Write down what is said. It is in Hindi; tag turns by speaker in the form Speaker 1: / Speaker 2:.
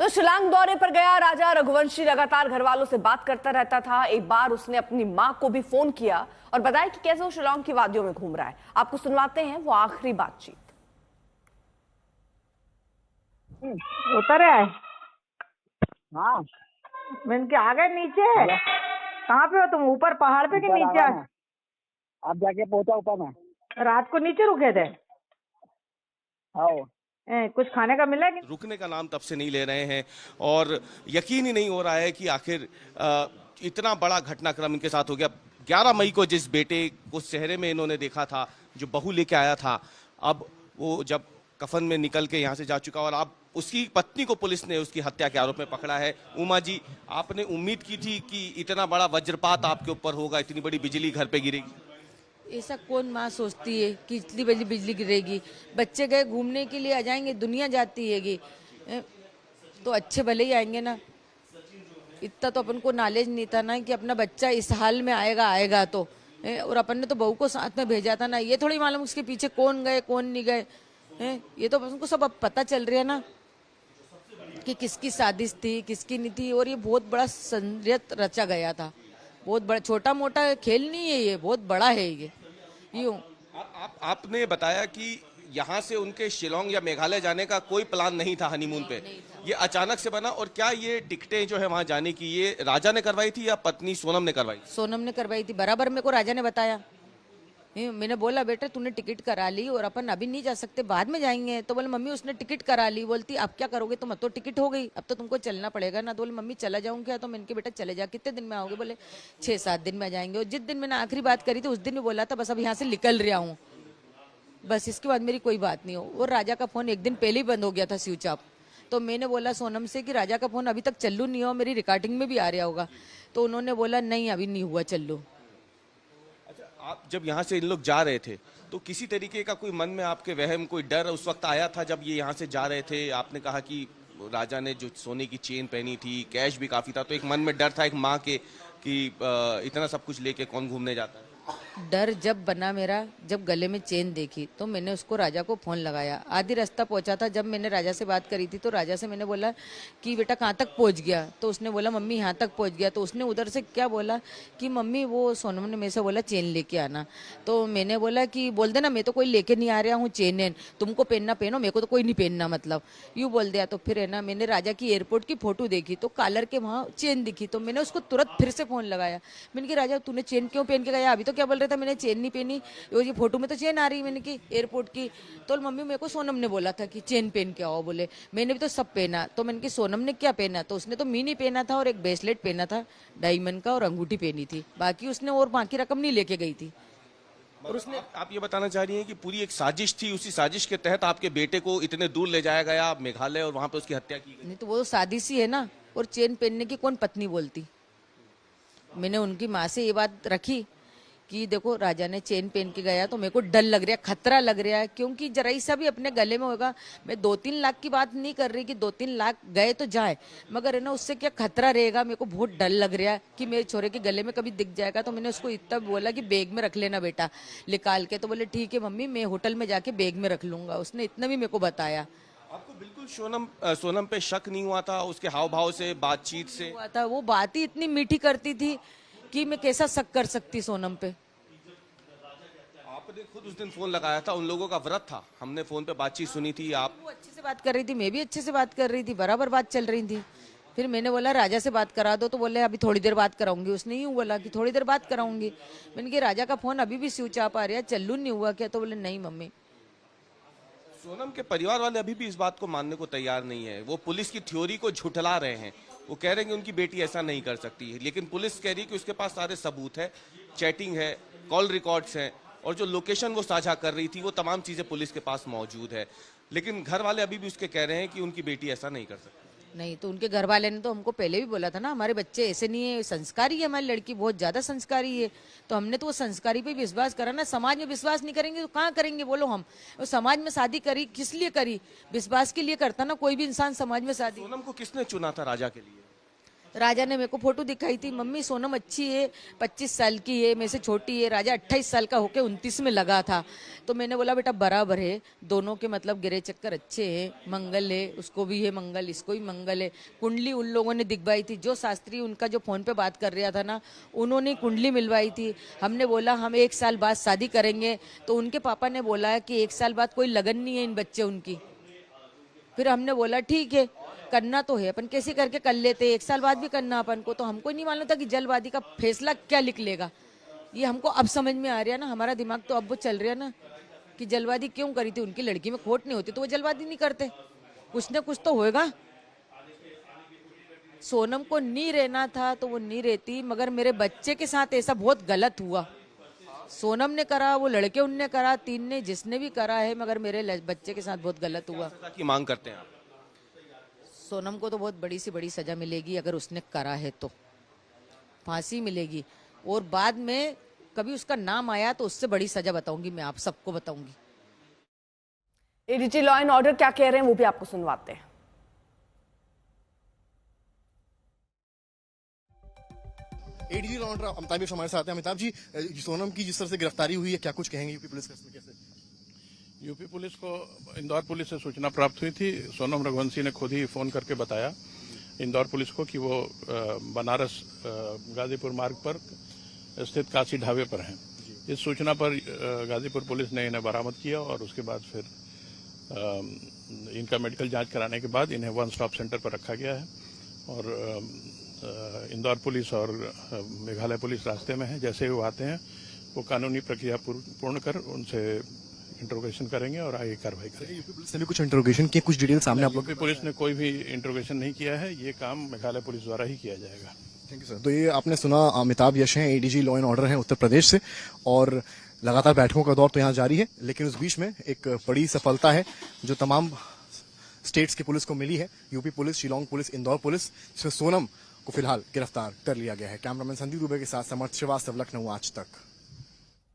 Speaker 1: तो शिलांग दौरे पर गया राजा रघुवंशी लगातार घर वालों से बात करता रहता था। एक बार उसने अपनी मां को भी फोन किया और बताया कि कैसे वो शिलांग की वादियों में घूम रहा है। आपको सुनवाते हैं वो आखिरी बातचीत।
Speaker 2: उतर है।
Speaker 3: हाँ,
Speaker 2: मैंने के आ गए नीचे।
Speaker 3: हेलो।
Speaker 2: कहाँ पे हो तुम? ऊपर पहाड़ पे के
Speaker 3: ऊपर आ
Speaker 2: नीचे?
Speaker 3: गया मैं। अब जाके पहुंचा ऊपर में।
Speaker 2: रात को नीचे रुके थे?
Speaker 3: हाँ,
Speaker 2: कुछ खाने का मिला कि?
Speaker 4: रुकने का नाम तब से नहीं ले रहे हैं और यकीन ही नहीं हो रहा है कि आखिर इतना बड़ा घटनाक्रम इनके साथ हो गया। 11 मई को जिस बेटे को शहरे में इन्होंने देखा था, जो बहू लेके आया था, अब वो जब कफन में निकल के यहाँ से जा चुका और अब उसकी पत्नी को पुलिस ने उसकी हत्या के आरोप में पकड़ा है। उमा जी, आपने उम्मीद की थी कि इतना बड़ा वज्रपात आपके ऊपर होगा, इतनी बड़ी बिजली घर पे गिरेगी?
Speaker 5: ऐसा कौन माँ सोचती है कि इतनी बड़ी बिजली गिरेगी? बच्चे गए घूमने के लिए, आ जाएंगे, दुनिया जाती हैगी तो अच्छे भले ही आएंगे ना। इतना तो अपन को नॉलेज नहीं था ना कि अपना बच्चा इस हाल में आएगा तो और अपन ने तो बहू को साथ में भेजा था ना। ये थोड़ी मालूम उसके पीछे कौन गए कौन नहीं गए। ये तो अपन को सब अब पता चल रहा है ना कि किसकी साजिश थी किसकी नहीं थी। और ये बहुत बड़ा षड्यंत्र रचा गया था। बहुत बड़ा, छोटा मोटा खेल नहीं है, ये बहुत बड़ा है। ये यूं
Speaker 4: आपने बताया कि यहाँ से उनके शिलोंग या मेघालय जाने का कोई प्लान नहीं था हनीमून पे, ये अचानक से बना। और क्या ये टिकटें जो है वहाँ जाने की, ये राजा ने करवाई थी या पत्नी सोनम ने करवाई?
Speaker 5: सोनम ने करवाई थी। बराबर मेरे को राजा ने बताया। मैंने बोला बेटा तूने टिकट करा ली और अपन अभी नहीं जा सकते, बाद में जाएंगे। तो बोले मम्मी उसने टिकट करा ली। बोलती अब क्या करोगे तुम? अब तो टिकट हो गई, अब तो तुमको चलना पड़ेगा ना। तो बोले मम्मी चला जाऊँ क्या? तो मैंने कहा बेटा चले जा। कितने दिन में आओगे? बोले 6-7 दिन में आ जाएंगे। और जिस दिन मैंने आखिरी बात करी थी उस दिन भी बोला था बस अब यहाँ से निकल रहा हूँ, बस इसके बाद मेरी कोई बात नहीं हो। और राजा का फोन एक दिन पहले ही बंद हो गया था, स्विच ऑफ। तो मैंने बोला सोनम से कि राजा का फोन अभी तक चल्लू नहीं हो, मेरी रिकॉर्डिंग में भी आ रहा होगा। तो उन्होंने बोला नहीं अभी नहीं हुआ चल्लू।
Speaker 4: आप जब यहाँ से इन लोग जा रहे थे तो किसी तरीके का कोई मन में आपके वहम, कोई डर उस वक्त आया था जब ये यहाँ से जा रहे थे? आपने कहा कि राजा ने जो सोने की चेन पहनी थी, कैश भी काफी था, तो एक मन में डर था एक माँ के कि इतना सब कुछ लेके कौन घूमने जाता है?
Speaker 5: डर जब बना मेरा, जब गले में चेन देखी तो मैंने उसको राजा को फोन लगाया। आधी रास्ता पहुंचा था जब मैंने राजा से बात करी थी। तो राजा से मैंने बोला कि बेटा कहाँ तक पहुंच गया? तो उसने बोला मम्मी यहाँ तक पहुंच गया। तो उसने उधर से क्या बोला कि मम्मी वो सोनम ने मेरे से बोला चेन लेके आना। तो मैंने बोला कि बोल देना मैं तो कोई लेके नहीं आ रहा हूँ चेन, तुमको पहनना पहनो, मेरे को तो कोई नहीं पहनना, मतलब यूँ बोल दिया। तो फिर है ना मैंने राजा की एयरपोर्ट की फोटो देखी तो कॉलर के वहाँ चेन दिखी। तो मैंने उसको तुरंत फिर से फोन लगाया। मैंने कहा राजा तूने चेन क्यों पहन के गया? अभी तो क्या बोल रहा था मैंने चेन नहीं पहनी, ये फोटो में तो चेन आ रही। मैंने की एयरपोर्ट की। तो मम्मी मेरे को सोनम ने बोला था कि चेन पहन के आओ। बोले मैंने भी तो सब पहना। तो मैंने की सोनम ने क्या पहना? तो उसने तो मिनी पहना था और एक ब्रेसलेट पहना था डायमंड का और अंगूठी पहनी थी, बाकी उसने और बाकी रकम नहीं लेके गई थी।
Speaker 4: और उसने आप ये बताना चाह रही हैं कि पूरी एक साजिश थी, उसी साजिश के तहत आपके बेटे को इतने दूर ले जाया गया मेघालय और वहां पे उसकी हत्या की गई?
Speaker 5: नहीं तो वो साजिश ही है ना। और चेन पहनने की कौन पत्नी बोलती? मैंने उनकी माँ से ये बात रखी कि देखो राजा ने चेन पहन के गया तो मेरे को डर लग रहा है, खतरा लग रहा है, क्योंकि जरा सा भी अपने गले में होगा। मैं 2-3 लाख की बात नहीं कर रही कि 2-3 लाख गए तो जाए, मगर है ना उससे क्या खतरा रहेगा। मेरे को बहुत डर लग रहा है कि मेरे छोरे के गले में कभी दिख जाएगा। तो मैंने उसको इतना बोला कि बैग में रख लेना बेटा निकाल के। तो बोले ठीक है मम्मी मैं होटल में जाके बैग में रख लूंगा। उसने इतना भी मेरे को बताया।
Speaker 4: आपको बिल्कुल सोनम पे शक नहीं हुआ था उसके हाव भाव से, बातचीत से?
Speaker 5: हुआ था, वो बात ही इतनी मीठी करती थी कि मैं कैसा शक कर सकती सोनम पे।
Speaker 4: आपने खुद उस दिन फोन लगाया था, उन लोगों का व्रत था, हमने फोन पे बातचीत सुनी थी। आप
Speaker 5: वो अच्छे से बात कर रही थी, मैं भी अच्छे से बात कर रही थी, बराबर बात चल रही थी। फिर मैंने बोला राजा से बात करा दो। तो बोले अभी थोड़ी देर बात कराऊंगी। उसने यूँ बोला कि थोड़ी देर बात कराऊंगी। मैंने कहा राजा का फोन अभी भी स्विच ऑफ आ रहा है, चल्लू नहीं हुआ क्या? तो बोले नहीं मम्मी।
Speaker 4: सोनम के परिवार वाले अभी भी इस बात को मानने को तैयार नहीं है। वो पुलिस की थ्योरी को झुठला रहे हैं। वो कह रहे हैं कि उनकी बेटी ऐसा नहीं कर सकती, लेकिन पुलिस कह रही है कि उसके पास सारे सबूत है, चैटिंग है, कॉल रिकॉर्ड्स हैं, और जो लोकेशन वो साझा कर रही थी वो तमाम चीजें पुलिस के पास मौजूद है। लेकिन घर वाले अभी भी उसके कह रहे हैं कि उनकी बेटी ऐसा नहीं कर सकती।
Speaker 5: नहीं तो उनके घर वाले ने तो हमको पहले भी बोला था ना हमारे बच्चे ऐसे नहीं है, संस्कारी है, हमारी लड़की बहुत ज्यादा संस्कारी है। तो हमने तो वो संस्कारी पे विश्वास करा ना। समाज में विश्वास नहीं करेंगे तो कहाँ करेंगे बोलो? हम वो समाज में शादी करी किस लिए करी? विश्वास के लिए करता ना कोई भी इंसान समाज में शादी।
Speaker 4: सोनम को किसने चुना था राजा के लिए?
Speaker 5: राजा ने मेरे को फोटो दिखाई थी, मम्मी सोनम अच्छी है, 25 साल की है, मेरे से छोटी है। राजा 28 साल का होके 29 में लगा था। तो मैंने बोला बेटा बराबर है, दोनों के मतलब गिरे चक्कर अच्छे हैं, मंगल है, उसको भी है मंगल, इसको भी मंगल है। कुंडली उन लोगों ने दिखवाई थी, जो शास्त्री उनका जो फोन पे बात कर रहा था ना, उन्होंने कुंडली मिलवाई थी। हमने बोला हम 1 साल बाद शादी करेंगे, तो उनके पापा ने बोला कि 1 साल बाद कोई लगन नहीं है इन बच्चे उनकी। फिर हमने बोला ठीक है, करना तो है, अपन कैसे करके कर लेते, 1 साल बाद भी करना अपन को। तो हमको नहीं मालूम था कि जल्दबाजी का फैसला क्या निकलेगा। ये हमको अब समझ में आ रहा है ना, हमारा दिमाग तो अब वो चल रहा है ना कि जल्दबाजी क्यों करी थी। उनकी लड़की में खोट नहीं होती तो वो जल्दबाजी नहीं करते, कुछ ना कुछ तो होएगा। सोनम को नहीं रहना था तो वो नहीं रहती, मगर मेरे बच्चे के साथ ऐसा बहुत गलत हुआ। सोनम ने करा, वो लड़के उनने करा, 3 ने जिसने भी करा है, मगर मेरे बच्चे के साथ बहुत गलत हुआ।
Speaker 4: सजा की मांग करते हैं आप?
Speaker 5: सोनम को तो बहुत बड़ी से बड़ी सजा मिलेगी, अगर उसने करा है तो फांसी मिलेगी। और बाद में कभी उसका नाम आया तो उससे बड़ी सजा बताऊंगी, मैं आप सबको बताऊंगी।
Speaker 1: एडीजी लॉ एंड ऑर्डर क्या कह रहे हैं वो भी आपको सुनवाते हैं।
Speaker 6: ADG law order Amitabh ji हमारे साथ हैं। अमिताभ जी, सोनम की जिस तरह से गिरफ्तारी हुई है, क्या कुछ कहेंगे यूपी पुलिस का इसमें? कैसे
Speaker 7: यूपी पुलिस को इंदौर पुलिस से सूचना प्राप्त हुई थी। सोनम रघुवंशी ने खुद ही फोन करके बताया इंदौर पुलिस को कि वो बनारस गाजीपुर मार्ग पर स्थित काशी ढाबे पर हैं। इस सूचना पर गाजीपुर पुलिस ने इन्हें बरामद किया और उसके बाद फिर इनका मेडिकल जांच कराने के बाद इन्हें 1 स्टॉप सेंटर पर रखा गया है। और इंदौर पुलिस और मेघालय पुलिस रास्ते में है। जैसे ही वो आते हैं वो कानूनी प्रक्रिया पूर्ण कर उनसे इंट्रोगेशन करेंगे और आगे कार्रवाई करेंगे।
Speaker 6: यूपी पुलिस ने भी कुछ इंट्रोगेशन किए, कुछ डिटेल सामने आप लोग?
Speaker 7: यूपी पुलिस ने कोई भी इंट्रोगेशन नहीं किया है, ये काम मेघालय पुलिस द्वारा ही किया जाएगा।
Speaker 6: Thank you sir. तो ये आपने सुना, अमिताभ यश हैं, एडीजी लॉ एंड ऑर्डर हैं उत्तर प्रदेश से, और लगातार बैठकों का दौर तो यहाँ जारी है। लेकिन उस बीच में एक बड़ी सफलता है जो तमाम स्टेट्स की पुलिस को मिली है। UP police, Shillong police, Indore police, जिसमें सोनम को फिलहाल गिरफ्तार कर लिया गया है। कैमरामैन संदीप दुबे के साथ समर्थ श्रीवास्तव, लखनऊ आज तक।